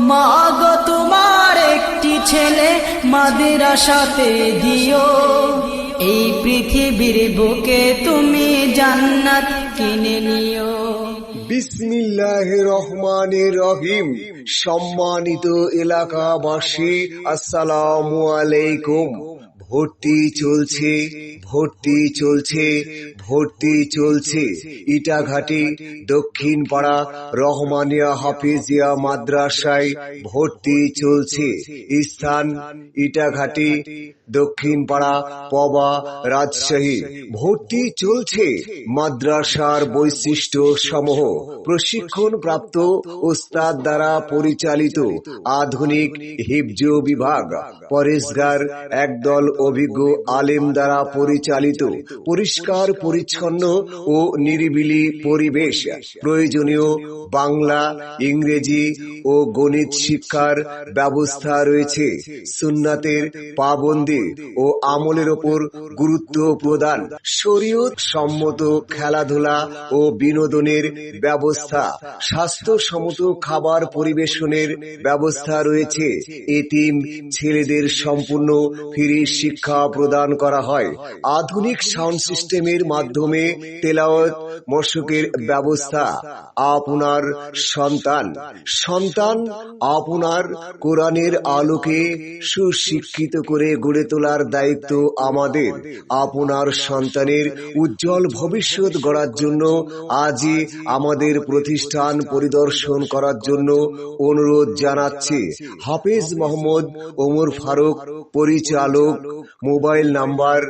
মা গো তোমার একটি ছেলে মাদ্রাসাতে দিও, এই পৃথিবীর বুকে তুমি জান্নাত কিনে নিও। বিসমিল্লাহির রহমানির রহিম। সম্মানিত এলাকাবাসী, আসসালামু আলাইকুম। ভর্তি চলছে, ভর্তি চলছে, ভর্তি চলছে। ইটাঘাটি দক্ষিণ পাড়া রহমানিয়া হাফিজিয়া মাদ্রাসায় ভর্তি চলছে। স্থান ইটাঘাটি দক্ষিণ পাড়া পবা, রাজশাহী। ভর্তি চলছে। মাদ্রাসার বৈশিষ্ট্য সমূহ: প্রশিক্ষণ প্রাপ্ত ওস্তাদ দ্বারা পরিচালিত আধুনিক হিফজ বিভাগ, পরেশগার একদল অভিজ্ঞ আলেম দ্বারা পরিচালিত পরিষ্কার পরিচ্ছন্ন ও নিরিবিলি পরিবেশ, প্রয়োজনীয় বাংলা, ইংরেজি ও গণিত শিক্ষার ব্যবস্থা রয়েছে। সুন্নাতের পাবন্দি ও আমলের ওপর গুরুত্ব প্রদান, শরীয়ত সম্মত খেলাধুলা ও বিনোদনের ব্যবস্থা, স্বাস্থ্যসম্মত খাবার পরিবেশনের ব্যবস্থা রয়েছে। এতিম ছেলেদের সম্পূর্ণ ফ্রি শিক্ষা প্রদান করা হয়। আধুনিক সাউন্ড সিস্টেমের মাধ্যমে তেলাওয়াত মশকের ব্যবস্থা। আপনার সন্তান আপনার কোরআনের আলোকে সুশিক্ষিত করে গড়ে তোলার দায়িত্ব আমাদের। আপনার সন্তানের উজ্জ্বল ভবিষ্যৎ গড়ার জন্য আজই আমাদের প্রতিষ্ঠান পরিদর্শন করার জন্য অনুরোধ জানাচ্ছি। হাফেজ মোহাম্মদ ওমর ফারুক, পরিচালক। Mobile number